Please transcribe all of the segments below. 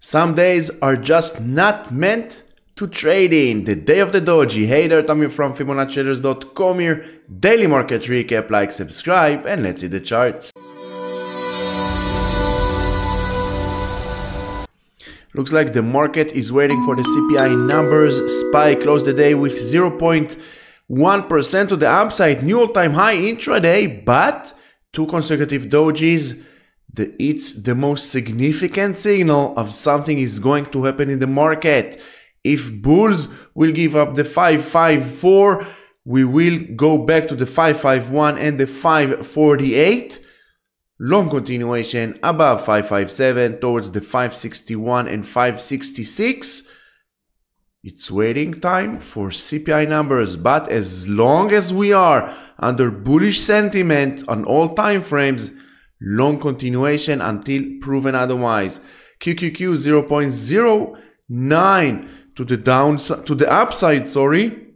Some days are just not meant to trade in. The day of the doji. Hey there, Tommy from Fibonacci-Traders.com here. Daily market recap, like, subscribe, and let's see the charts. Looks like the market is waiting for the CPI numbers. SPY closed the day with 0.1% to the upside, new all-time high intraday, but two consecutive dojis. It's the most significant signal of something is going to happen in the market. If bulls will give up the 554, we will go back to the 551 and the 548. Long continuation above 557 towards the 561 and 566. It's waiting time for CPI numbers, but as long as we are under bullish sentiment on all time frames, long continuation until proven otherwise. QQQ 0.09 to the downside, to the upside, sorry.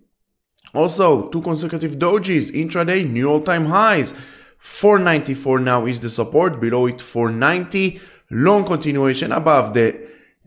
Also, two consecutive dojis, intraday, new all-time highs. 494 now is the support, below it 490. Long continuation above the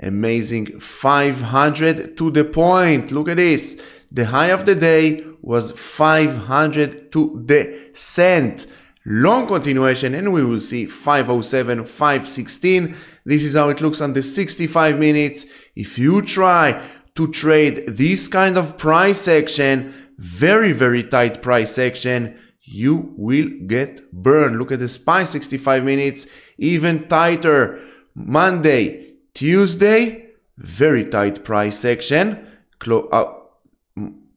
amazing 500 to the point. Look at this. The high of the day was 500 to the cent. Long continuation, and we will see 507, 516. This is how it looks on the 65 minutes. If you try to trade this kind of price action, very tight price action, you will get burned. Look at the SPY 65 minutes, even tighter. Monday, Tuesday, very tight price action.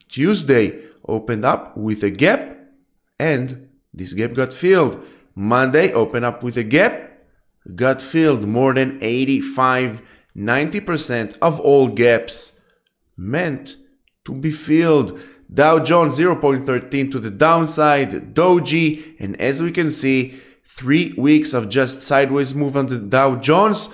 Tuesday opened up with a gap, and this gap got filled. Monday opened up with a gap, got filled. More than 85–90% of all gaps meant to be filled. Dow Jones 0.13 to the downside, doji, and as we can see, 3 weeks of just sideways move on the Dow Jones.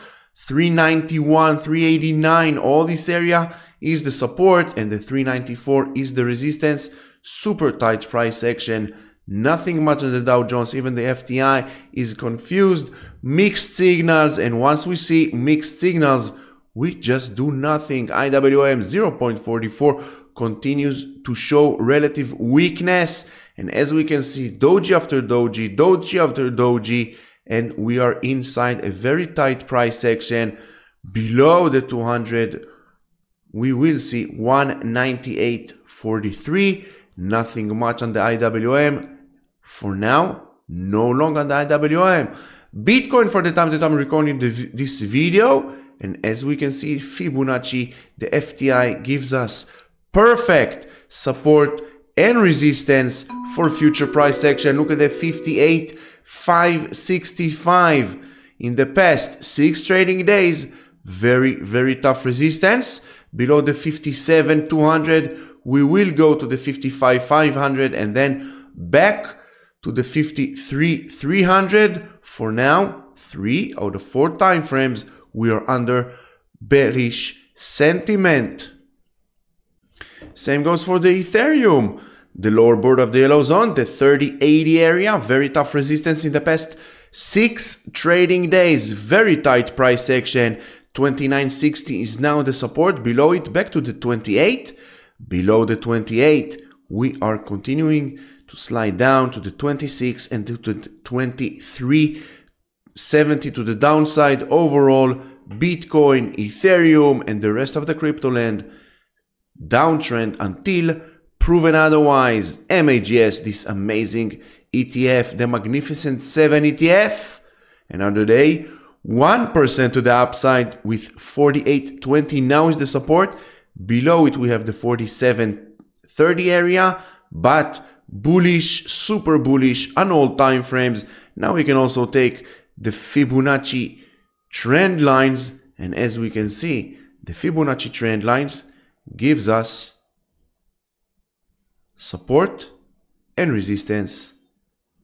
391, 389, all this area is the support, and the 394 is the resistance. Super tight price action. Nothing much on the Dow Jones, even the FTI is confused. Mixed signals, and once we see mixed signals, we just do nothing. IWM 0.44 continues to show relative weakness, and as we can see, doji after doji, doji after doji, and we are inside a very tight price action. Below the 200, we will see 198.43. Nothing much on the IWM. For now, no longer on the IWM. Bitcoin, for the time that I'm recording this video, and as we can see, Fibonacci, the FTI gives us perfect support and resistance for future price action. Look at the 58,565 in the past 6 trading days. Very tough resistance. Below the 57,200, we will go to the 55,500 and then back to the 53,300. For now, 3 out of 4 time frames, we are under bearish sentiment. Same goes for the Ethereum. The lower board of the yellow zone, the 3080 area, very tough resistance in the past 6 trading days. Very tight price action. 2960 is now the support. Below it, back to the 28. Below the 28, we are continuing to slide down to the 26 and to the 2370 to the downside. Overall, Bitcoin, Ethereum, and the rest of the crypto land downtrend until proven otherwise. MAGS, this amazing ETF, the Magnificent 7 ETF, another day, 1% to the upside with 48.20 now is the support. Below it, we have the 47.30 area, but bullish, super bullish on all time frames. Now we can also take the Fibonacci trend lines, and as we can see, the Fibonacci trend lines gives us support and resistance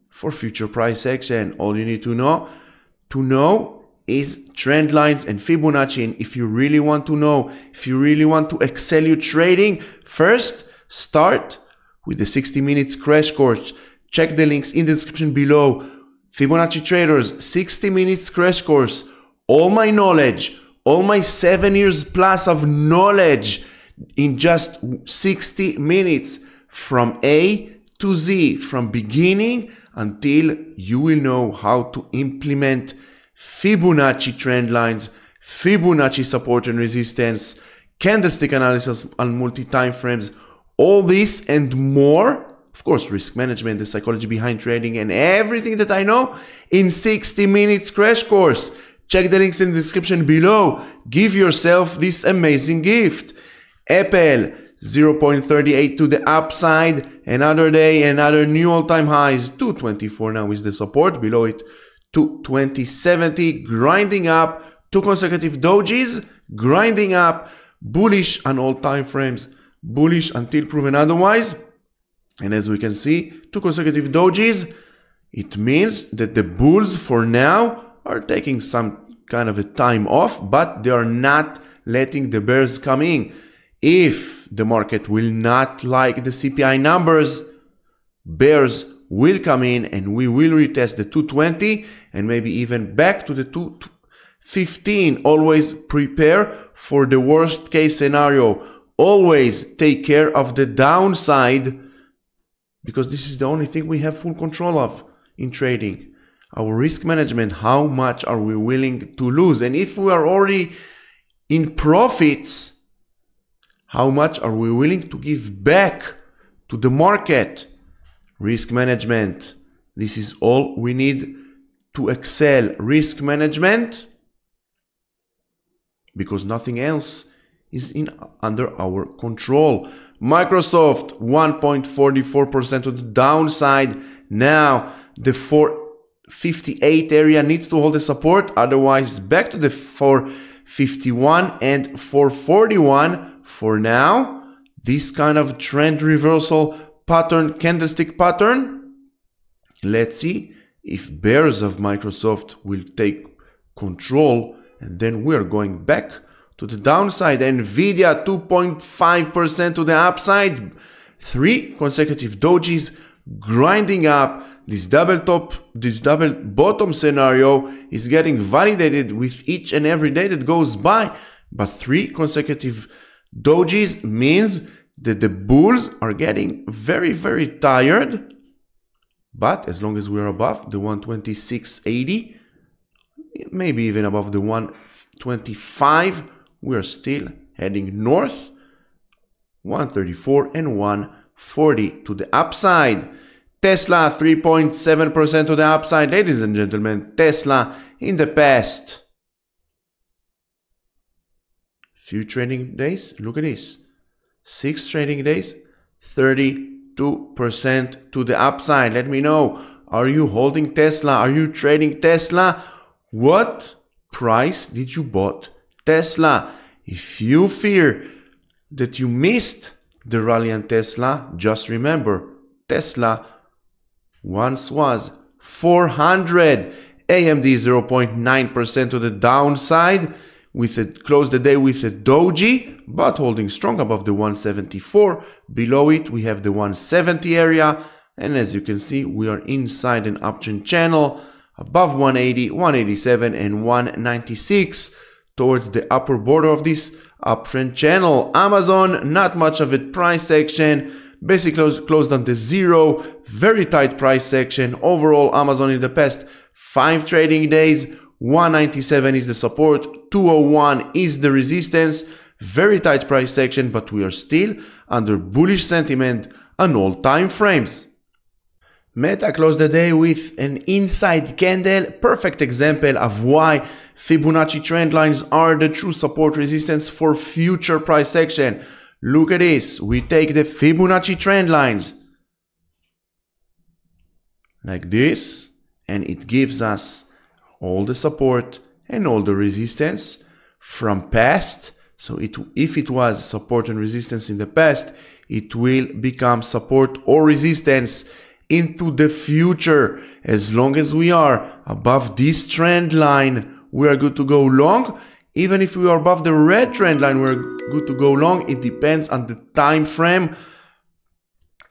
for future price action. All you need to know is trend lines and Fibonacci. And if you really want to know, if you really want to excel your trading, first start with the 60 minutes crash course. Check the links in the description below. Fibonacci Traders 60 minutes crash course. All my knowledge, all my 7 years plus of knowledge in just 60 minutes from A to Z, from beginning until you will know how to implement Fibonacci trend lines, Fibonacci support and resistance, candlestick analysis on multi-time frames, all this and more. Of course, risk management, the psychology behind trading, and everything that I know in 60 minutes crash course. Check the links in the description below. Give yourself this amazing gift. Apple 0.38 to the upside. Another day, another new all-time highs. 224 now is the support. Below it, 220.70. Grinding up. 2 consecutive dojis. Grinding up. Bullish on all time frames. Bullish until proven otherwise. And as we can see, 2 consecutive dojis. It means that the bulls for now are taking some kind of a time off, but they are not letting the bears come in. If the market will not like the CPI numbers, bears will come in and we will retest the 220 and maybe even back to the 215. Always prepare for the worst case scenario. Always take care of the downside, because this is the only thing we have full control of in trading. Our risk management, how much are we willing to lose? And if we are already in profits, how much are we willing to give back to the market? Risk management. This is all we need to excel. Risk management, because nothing else is under our control. Microsoft 1.44% to the downside. Now the 458 area needs to hold the support, otherwise back to the 451 and 441 for now. This kind of trend reversal pattern, candlestick pattern. Let's see if bears of Microsoft will take control, and then we are going back to the downside. Nvidia 2.5% to the upside. 3 consecutive dojis grinding up. This double top, this double bottom scenario is getting validated with each and every day that goes by. But 3 consecutive dojis means that the bulls are getting very, very tired. But as long as we're above the 126.80, maybe even above the 125, we are still heading north. 134 and 140 to the upside. Tesla 3.7% to the upside. Ladies and gentlemen, Tesla in the past few trading days, look at this, 6 trading days, 32% to the upside. Let me know, are you holding Tesla? Are you trading Tesla? What price did you bought Tesla? If you fear that you missed the rally on Tesla, just remember, Tesla once was 400. AMD 0.9% to the downside, with it closed the day with a doji, but holding strong above the 174. Below it we have the 170 area, and as you can see we are inside an uptrend channel above 180, 187 and 196 towards the upper border of this uptrend channel. Amazon, not much of a price section, basically closed on the zero, very tight price section. Overall Amazon in the past 5 trading days, 197 is the support, 201 is the resistance. Very tight price section, but we are still under bullish sentiment on all time frames. Meta closed the day with an inside candle, perfect example of why Fibonacci trend lines are the true support resistance for future price section. Look at this, we take the Fibonacci trend lines like this, and it gives us all the support and all the resistance from past. So if it was support and resistance in the past, it will become support or resistance into the future. As long as we are above this trend line, we are good to go long. Even if we are above the red trend line, we're good to go long. It depends on the time frame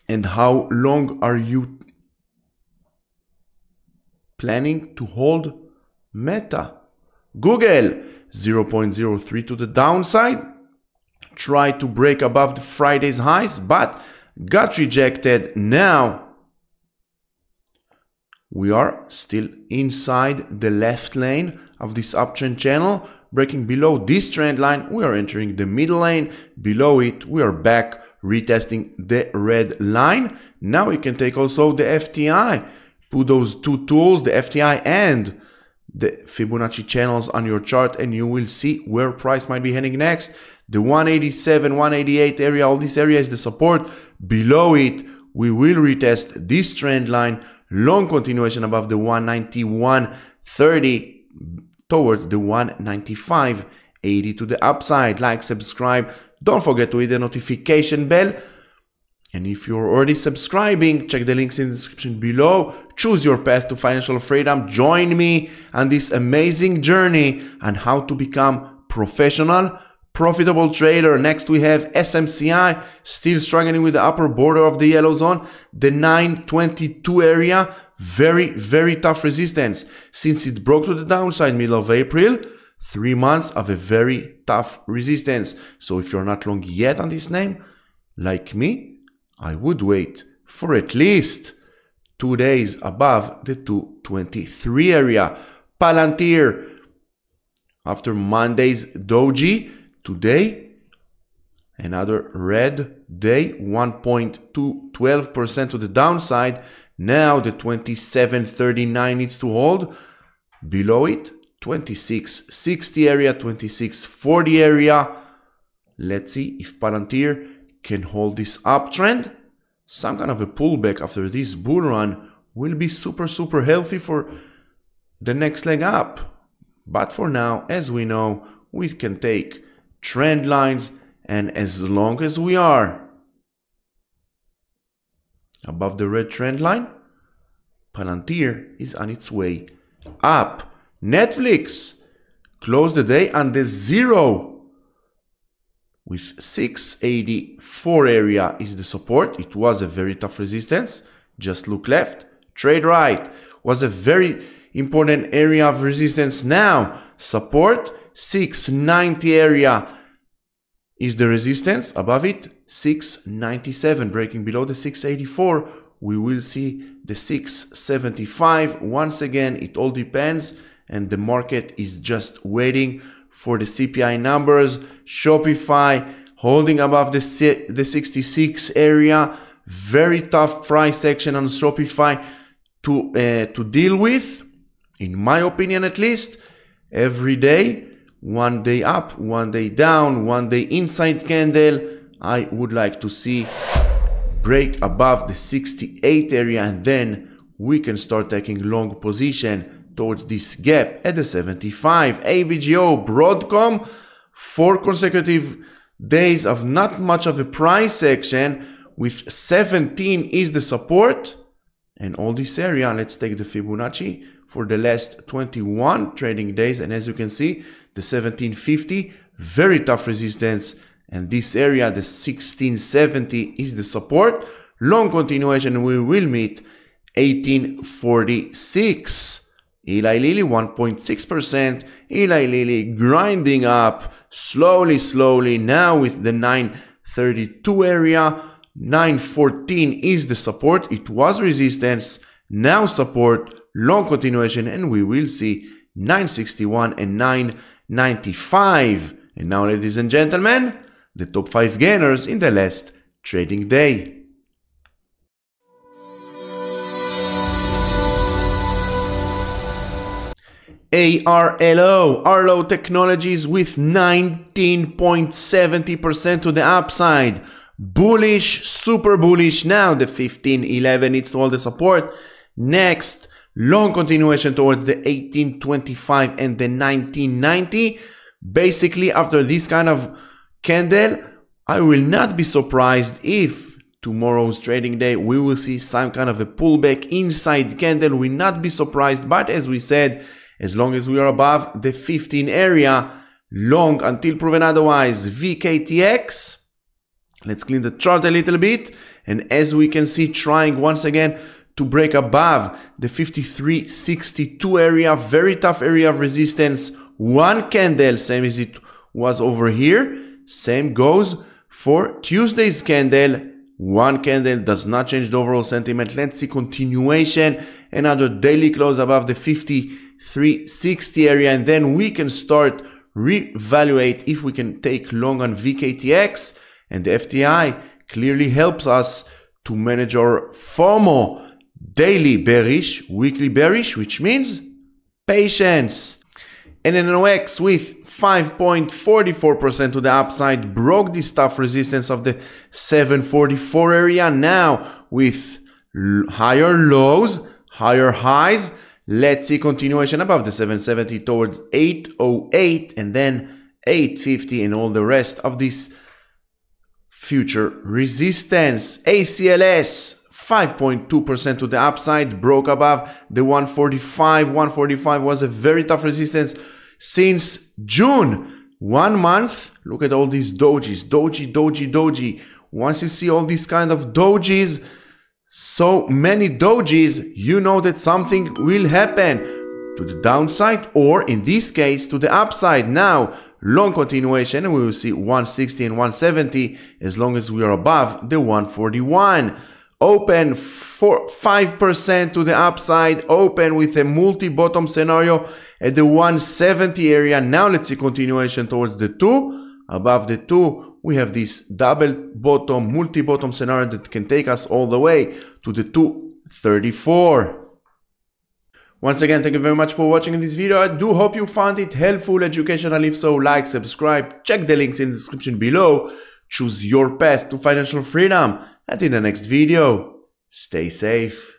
and how long are you planning to hold Meta. Google 0.03 to the downside. Tried to break above the Friday's highs, but got rejected. Now we are still inside the left lane of this uptrend channel. Breaking below this trend line, we are entering the middle lane. Below it, we are back retesting the red line. Now we can take also the FTI. Put those two tools, the FTI and the Fibonacci channels on your chart, and you will see where price might be heading next. The 187, 188 area, all this area is the support. Below it, we will retest this trend line. Long continuation above the 191.30 towards the 195.80 to the upside. Like, subscribe. Don't forget to hit the notification bell. And if you're already subscribing, check the links in the description below. Choose your path to financial freedom. Join me on this amazing journey on how to become professional, profitable trader. Next, we have SMCI, still struggling with the upper border of the yellow zone. The 922 area, very tough resistance. Since it broke to the downside middle of April, 3 months of a very tough resistance. So if you're not long yet on this name, like me, I would wait for at least 2 days above the 223 area. Palantir, after Monday's doji, today another red day, 1.12% to the downside. Now the 27.39 needs to hold. Below it, 26.60 area, 26.40 area. Let's see if Palantir can hold this uptrend. Some kind of a pullback after this bull run will be super healthy for the next leg up. But for now, as we know, we can take trend lines, and as long as we are above the red trend line, Palantir is on its way up. Netflix closed the day on the zero with 684 area is the support. It was a very tough resistance. Just look left. Trade right was a very important area of resistance. Now support 690 area is the resistance. Above it 697. Breaking below the 684, we will see the 675. Once again, it all depends, and the market is just waiting for the CPI numbers. Shopify holding above the 66 area. Very tough price action on Shopify to deal with, in my opinion at least. Every day, 1 day up, 1 day down, 1 day inside candle. I would like to see break above the 68 area, and then we can start taking long position towards this gap at the 75. AVGO, Broadcom, 4 consecutive days of not much of a price action, with 17 is the support. And all this area, let's take the Fibonacci for the last 21 trading days, and as you can see, the 1750, very tough resistance, and this area, the 1670, is the support. Long continuation, we will meet 1846. Eli Lilly 1.6%. Eli Lilly grinding up slowly now with the 932 area. 914 is the support. It was resistance, now support. Long continuation, and we will see 961 and 995. And now, ladies and gentlemen, the top 5 gainers in the last trading day. Arlo Technologies with 19.70% to the upside. Bullish, super bullish. Now the 1511 needs to hold the support. Next, long continuation towards the 1825 and the 1990. Basically, after this kind of candle, I will not be surprised if tomorrow's trading day we will see some kind of a pullback inside candle. Will not be surprised, but as we said, as long as we are above the 15 area, long until proven otherwise. VKTX, let's clean the chart a little bit, and as we can see, trying once again to break above the 53.62 area. Very tough area of resistance. one candle, same as it was over here. Same goes for Tuesday's candle. One candle does not change the overall sentiment. Let's see continuation. Another daily close above the 53.60 area, and then we can start reevaluate if we can take long on VKTX, and the FTI clearly helps us to manage our FOMO. Daily bearish, weekly bearish, which means patience. And NOx with 5.44% to the upside broke this tough resistance of the 744 area. Now with higher lows, higher highs, let's see continuation above the 770 towards 808 and then 850 and all the rest of this future resistance. ACLS 5.2% to the upside, broke above the 145. 145 was a very tough resistance since June. 1 month, look at all these dojis, doji. Once you see all these kind of dojis, so many dojis, you know that something will happen to the downside, or in this case to the upside. Now long continuation, and we will see 160 and 170 as long as we are above the 141. Open for 5% to the upside, open with a multi-bottom scenario at the 170 area. Now let's see continuation towards the 2. Above the 2, we have this double bottom, multi-bottom scenario that can take us all the way to the 234. Once again, thank you very much for watching this video. I do hope you found it helpful, educational. If so, like, subscribe, check the links in the description below. Choose your path to financial freedom. And in the next video, stay safe.